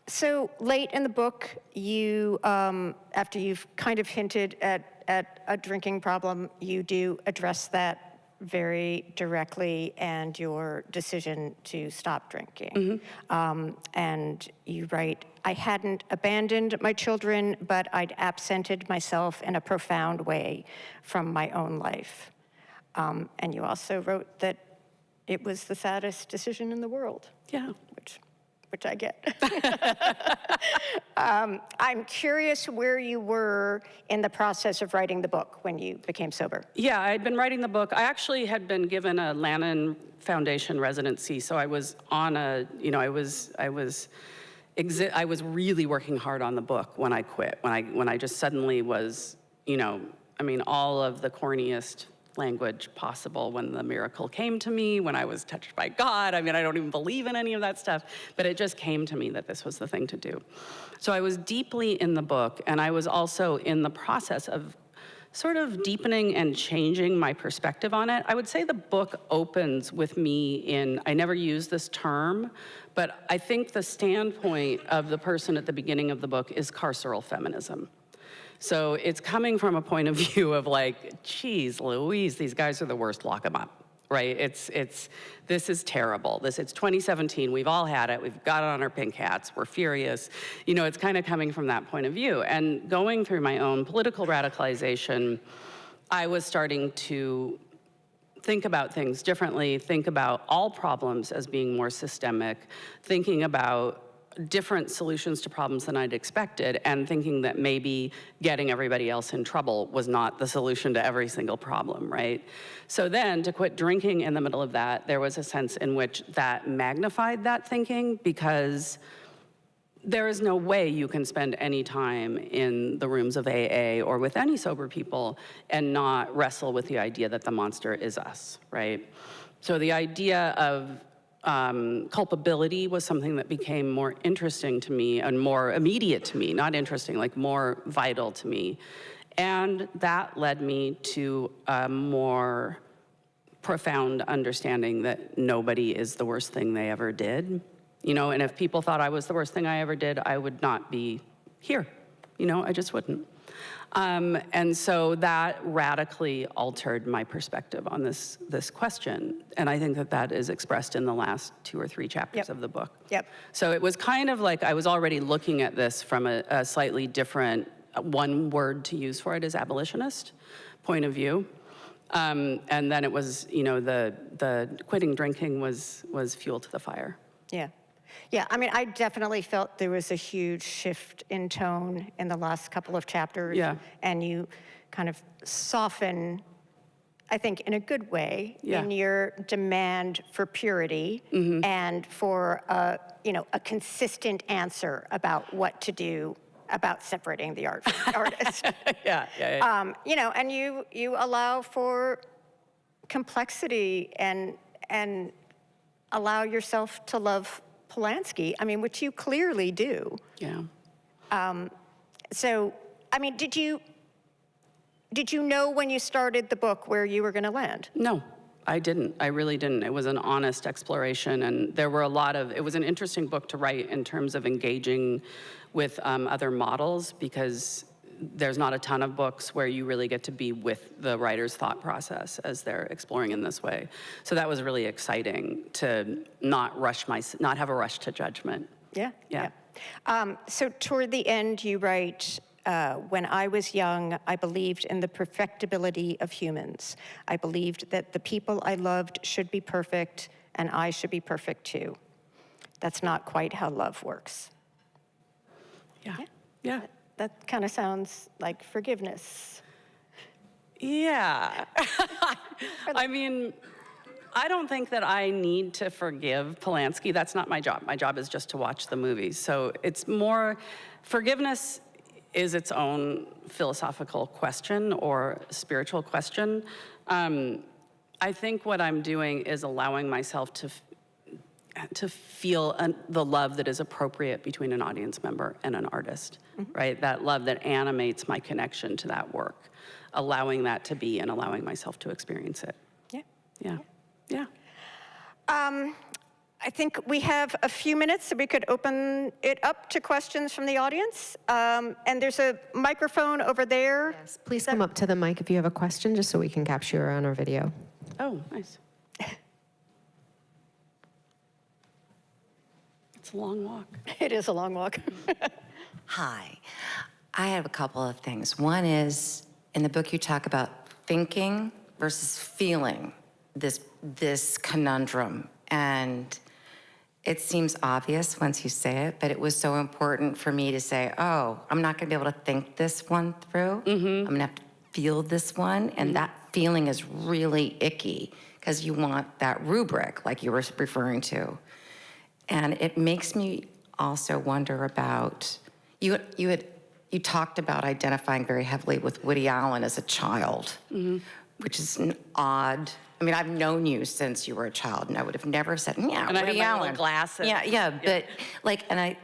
So late in the book, you, after you've kind of hinted at a drinking problem, you do address that very directly and your decision to stop drinking. Mm-hmm. And you write, I hadn't abandoned my children, but I'd absented myself in a profound way from my own life. And you also wrote that it was the saddest decision in the world. Yeah. Which I get. I'm curious where you were in the process of writing the book when you became sober. Yeah, I'd been writing the book. I actually had been given a Lannan Foundation residency, so I was on I was really working hard on the book when I quit. When I just suddenly was, all of the corniest language possible when the miracle came to me, when I was touched by God. I don't even believe in any of that stuff, but it just came to me that this was the thing to do. So I was deeply in the book, and I was also in the process of sort of deepening and changing my perspective on it. I would say the book opens with me I never use this term, but I think the standpoint of the person at the beginning of the book is carceral feminism. So it's coming from a point of view of like, geez, Louise, these guys are the worst, lock them up, right? This is terrible. It's 2017, we've all had it, we've got it on our pink hats, we're furious. You know, it's kind of coming from that point of view. And going through my own political radicalization, I was starting to think about things differently, think about all problems as being more systemic, thinking about different solutions to problems than I'd expected, and thinking that maybe getting everybody else in trouble was not the solution to every single problem, right? So then to quit drinking in the middle of that, there was a sense in which that magnified that thinking, because there is no way you can spend any time in the rooms of AA or with any sober people and not wrestle with the idea that the monster is us, right? So the idea of culpability was something that became more interesting to me and more immediate to me, not interesting, like more vital to me. And that led me to a more profound understanding that nobody is the worst thing they ever did. You know, and if people thought I was the worst thing I ever did, I would not be here. You know, I just wouldn't. And so that radically altered my perspective on this question. And I think that is expressed in the last 2 or 3 chapters of the book. Yep. So it was kind of like I was already looking at this from a slightly different, one word to use for it is abolitionist point of view. And then it was, you know, the quitting drinking was fuel to the fire. Yeah. Yeah, I mean, I definitely felt there was a huge shift in tone in the last couple of chapters. Yeah. And you kind of soften, I think, in a good way, in your demand for purity and for, you know, a consistent answer about what to do about separating the art from the artist. Yeah. You know, and you allow for complexity and allow yourself to love Polanski, I mean, which you clearly do. Yeah. So, I mean, did you know when you started the book where you were going to land? No, I didn't. I really didn't. It was an honest exploration, and there were it was an interesting book to write in terms of engaging with other models, because there's not a ton of books where you really get to be with the writer's thought process as they're exploring in this way. So that was really exciting to not have a rush to judgment. Yeah. So toward the end, you write, when I was young, I believed in the perfectibility of humans. I believed that the people I loved should be perfect, and I should be perfect too. That's not quite how love works. Yeah. That kind of sounds like forgiveness. Yeah. I mean, I don't think that I need to forgive Polanski. That's not my job. My job is just to watch the movies. So it's more, forgiveness is its own philosophical question or spiritual question. I think what I'm doing is allowing myself to feel the love that is appropriate between an audience member and an artist, right? That love that animates my connection to that work, allowing that to be and allowing myself to experience it. Yeah. I think we have a few minutes, so we could open it up to questions from the audience. And there's a microphone over there. Yes, please come up to the mic if you have a question, just so we can capture you on our video. Oh, nice. It's a long walk. It is a long walk. Hi. I have a couple of things. One is, in the book you talk about thinking versus feeling, this conundrum. And it seems obvious once you say it, but it was so important for me to say, oh, I'm not gonna be able to think this one through. I'm gonna have to feel this one. And that feeling is really icky, because you want that rubric, like you were referring to. And it makes me also wonder about, you talked about identifying very heavily with Woody Allen as a child, which is an odd, I mean, I've known you since you were a child, and I would have never said, yeah, and Woody I have Allen. my little glasses. Yeah, but like, and I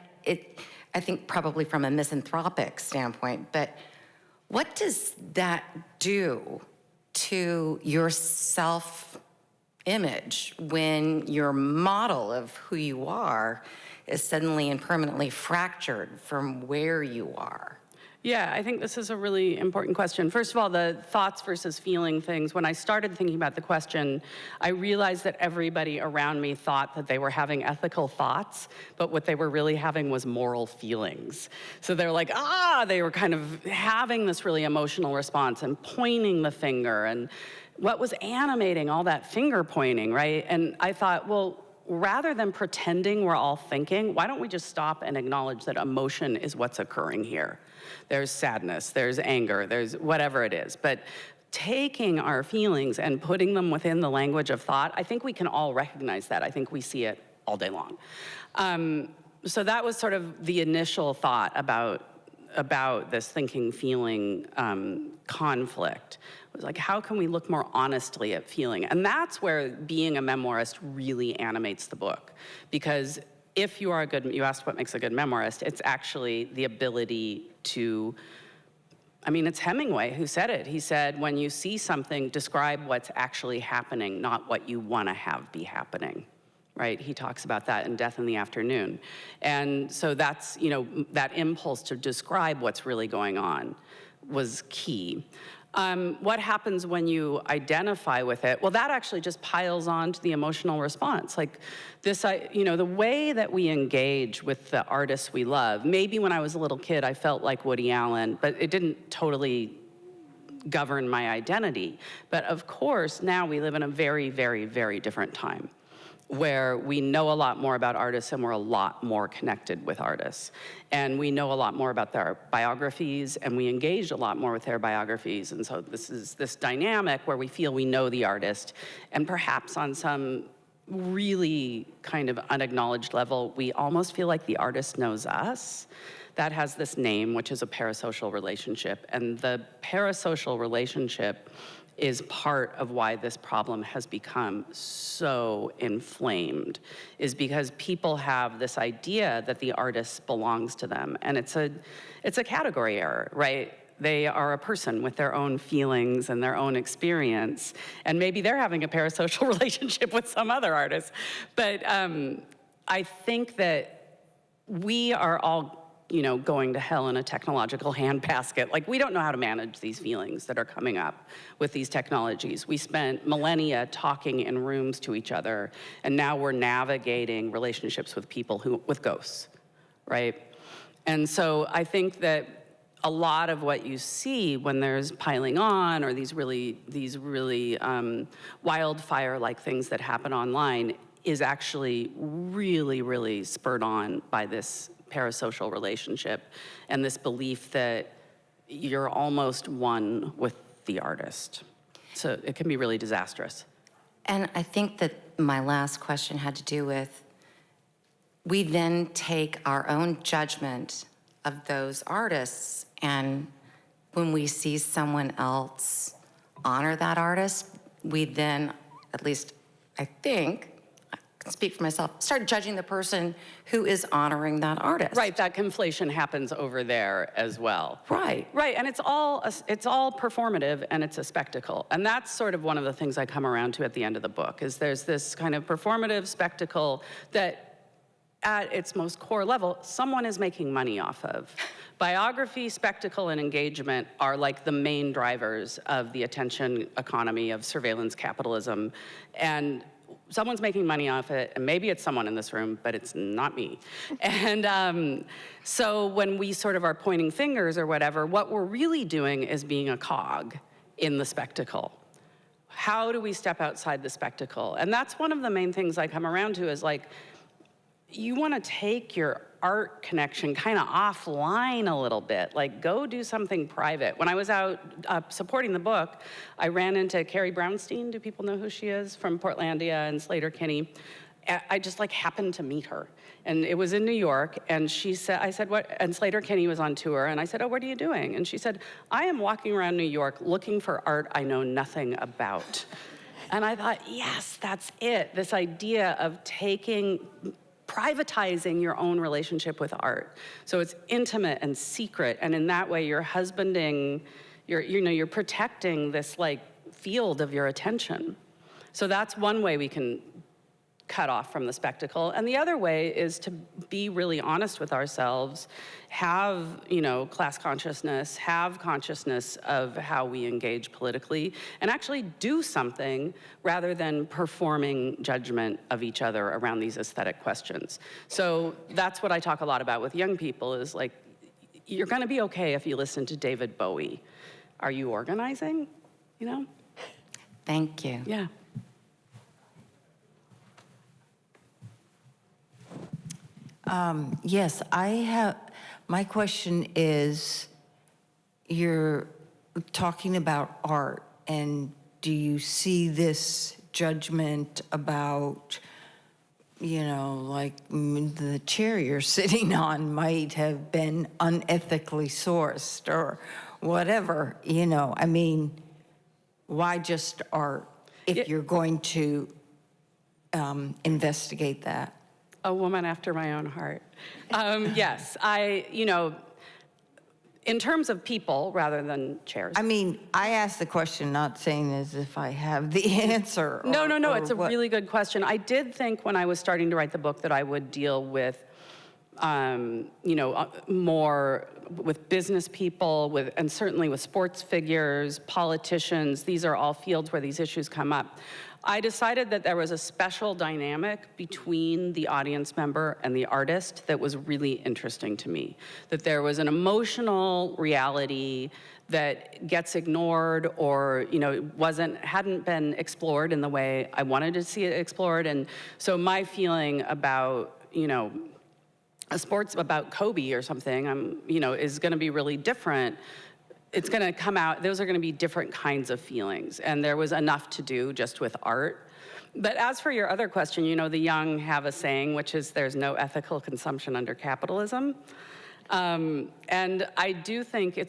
think probably from a misanthropic standpoint, but What does that do to your self-image when your model of who you are is suddenly and permanently fractured from where you are? Yeah, I think this is a really important question. First of all, the thoughts versus feeling things. When I started thinking about the question, I realized that everybody around me thought that they were having ethical thoughts, but what they were really having was moral feelings. So they're like, they were kind of having this really emotional response and pointing the finger, and what was animating all that finger pointing, right? And I thought, well, rather than pretending we're all thinking, why don't we just stop and acknowledge that emotion is what's occurring here? There's sadness, there's anger, there's whatever it is. But taking our feelings and putting them within the language of thought, I think we can all recognize that. I think we see it all day long. So that was sort of the initial thought about this thinking-feeling conflict. It was like, how can we look more honestly at feeling? And that's where being a memoirist really animates the book. Because if you are you asked what makes a good memoirist, it's actually the ability to, it's Hemingway who said it. He said, when you see something, describe what's actually happening, not what you want to have be happening. Right? He talks about that in Death in the Afternoon. And so that's, that impulse to describe what's really going on was key. What happens when you identify with it? Well, that actually just piles on to the emotional response. Like this, the way that we engage with the artists we love, maybe when I was a little kid, I felt like Woody Allen, but it didn't totally govern my identity. But of course, now we live in a very, very, very different time, where we know a lot more about artists and we're a lot more connected with artists. And we know a lot more about their biographies and we engage a lot more with their biographies. And so this is this dynamic where we feel we know the artist, and perhaps on some really kind of unacknowledged level, we almost feel like the artist knows us. That has this name, which is a parasocial relationship. And the parasocial relationship is part of why this problem has become so inflamed, is because people have this idea that the artist belongs to them. And it's a category error, right? They are a person with their own feelings and their own experience. And maybe they're having a parasocial relationship with some other artist. But I think that we are all going to hell in a technological handbasket. Like, we don't know how to manage these feelings that are coming up with these technologies. We spent millennia talking in rooms to each other, and now we're navigating relationships with people with ghosts, right? And so I think that a lot of what you see when there's piling on or these really wildfire-like things that happen online is actually really, really spurred on by this parasocial relationship and this belief that you're almost one with the artist. So it can be really disastrous. And I think that my last question had to do with, we then take our own judgment of those artists, and when we see someone else honor that artist, we then, at least I think, speak for myself, start judging the person who is honoring that artist. Right, that conflation happens over there as well. Right. Right, and it's all performative and it's a spectacle. And that's sort of one of the things I come around to at the end of the book, is there's this kind of performative spectacle that at its most core level, someone is making money off of. Biography, spectacle, and engagement are like the main drivers of the attention economy of surveillance capitalism. And someone's making money off it, and maybe it's someone in this room, but it's not me. And so when we sort of are pointing fingers or whatever, what we're really doing is being a cog in the spectacle. How do we step outside the spectacle? And that's one of the main things I come around to, is like, you want to take your art connection kind of offline a little bit, like go do something private. When I was out supporting the book, I ran into Carrie Brownstein. Do people know who she is? From Portlandia and Slater-Kinney. I just happened to meet her. And it was in New York, and I said, what? And Slater-Kinney was on tour, and I said, oh, what are you doing? And she said, I am walking around New York looking for art I know nothing about. And I thought, yes, that's it. This idea of taking privatizing your own relationship with art. So it's intimate and secret, and in that way you're husbanding, you're protecting this like field of your attention. So that's one way we can cut off from the spectacle. And the other way is to be really honest with ourselves, have, class consciousness, have consciousness of how we engage politically, and actually do something rather than performing judgment of each other around these aesthetic questions. So that's what I talk a lot about with young people, is like, you're gonna be okay if you listen to David Bowie. Are you organizing, Thank you. Yeah. Yes, my question is, you're talking about art, and do you see this judgment about, like the chair you're sitting on might have been unethically sourced or whatever, I mean, why just art if you're going to investigate that? A woman after my own heart. Yes, in terms of people rather than chairs. I mean, I asked the question not saying as if I have the answer. No, or it's a what. really good question. I did think when I was starting to write the book that I would deal with, more with business people, and certainly with sports figures, politicians. These are all fields where these issues come up. I decided that there was a special dynamic between the audience member and the artist that was really interesting to me. That there was an emotional reality that gets ignored, or hadn't been explored in the way I wanted to see it explored. And so my feeling about sports about Kobe or something, is going to be really different. It's going to come out, those are going to be different kinds of feelings. And there was enough to do just with art. But as for your other question, the young have a saying, which is there's no ethical consumption under capitalism. And I do think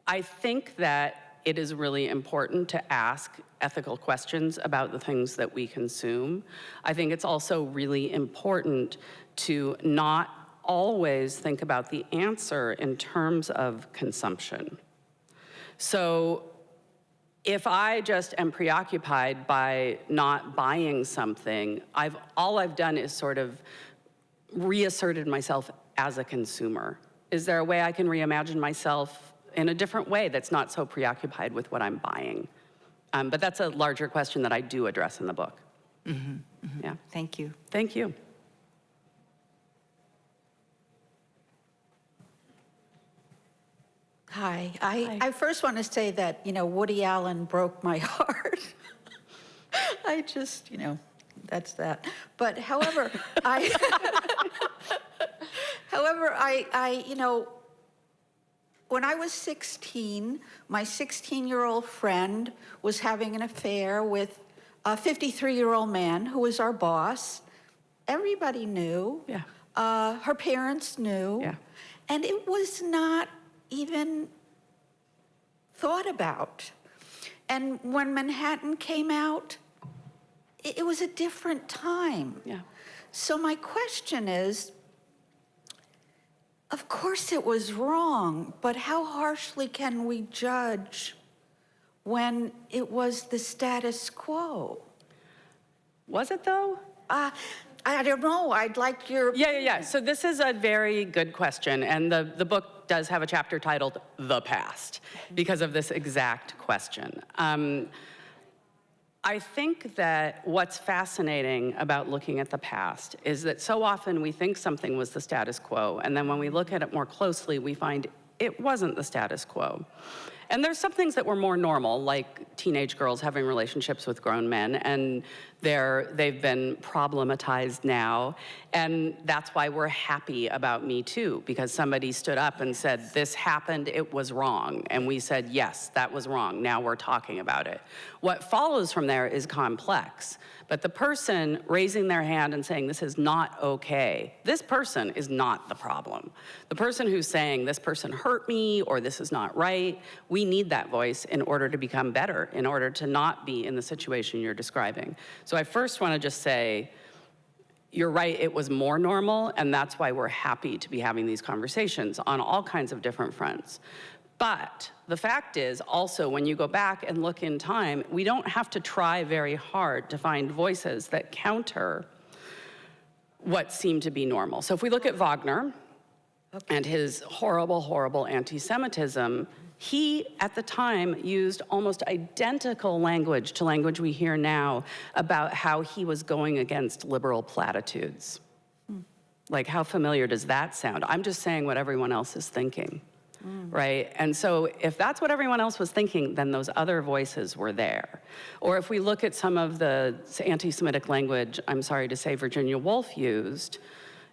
I think that it is really important to ask ethical questions about the things that we consume. I think it's also really important to not always think about the answer in terms of consumption. So if I just am preoccupied by not buying something, all I've done is sort of reasserted myself as a consumer. Is there a way I can reimagine myself in a different way that's not so preoccupied with what I'm buying? But that's a larger question that I do address in the book. Mm-hmm, mm-hmm. Yeah. Thank you. Thank you. Hi. I first want to say that, Woody Allen broke my heart. I just, that's that. But however, when I was 16, my 16-year-old friend was having an affair with a 53-year-old man who was our boss. Everybody knew. Yeah. Her parents knew. Yeah. And it was not even thought about. And when Manhattan came out, it was a different time. Yeah. So my question is, of course it was wrong, but how harshly can we judge when it was the status quo? Was it though? I don't know. I'd like your... Yeah. So this is a very good question, and the book does have a chapter titled "The Past" because of this exact question. I think that what's fascinating about looking at the past is that so often we think something was the status quo, and then when we look at it more closely, we find it wasn't the status quo. And there's some things that were more normal, like teenage girls having relationships with grown men, and they've been problematized now, and that's why we're happy about Me Too, because somebody stood up and said, this happened, it was wrong, and we said, yes, that was wrong, now we're talking about it. What follows from there is complex, but the person raising their hand and saying, this is not okay, this person is not the problem. The person who's saying, this person hurt me, or this is not right, we need that voice in order to become better, in order to not be in the situation you're describing. So I first want to just say, you're right, it was more normal, and that's why we're happy to be having these conversations on all kinds of different fronts. But the fact is also, when you go back and look in time, we don't have to try very hard to find voices that counter what seemed to be normal. So if we look at Wagner and his horrible, horrible anti-Semitism, he, at the time, used almost identical language to language we hear now about how he was going against liberal platitudes. Like, how familiar does that sound? I'm just saying what everyone else is thinking, right? And so if that's what everyone else was thinking, then those other voices were there. Or if we look at some of the anti-Semitic language, I'm sorry to say, Virginia Woolf used,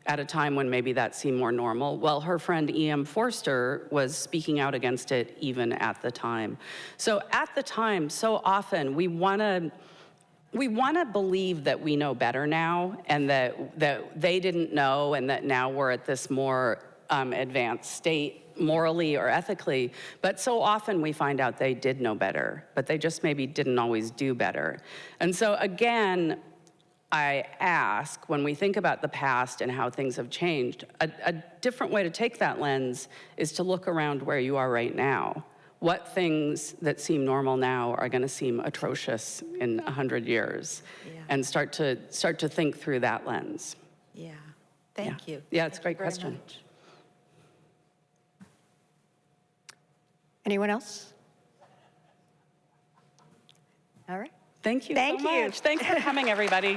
at a time when maybe that seemed more normal. Well, her friend E.M. Forster was speaking out against it even at the time. So at the time, so often we want to believe that we know better now, and that they didn't know, and that now we're at this more advanced state morally or ethically. But so often we find out they did know better, but they just maybe didn't always do better. And so again, I ask, when we think about the past and how things have changed, a different way to take that lens is to look around where you are right now. What things that seem normal now are going to seem atrocious in 100 years? Yeah. And start to think through that lens. Yeah. Thank you. Yeah, it's a great Very question. much. Anyone else? All right. Thank you Thank so you. much. Thanks for coming, everybody.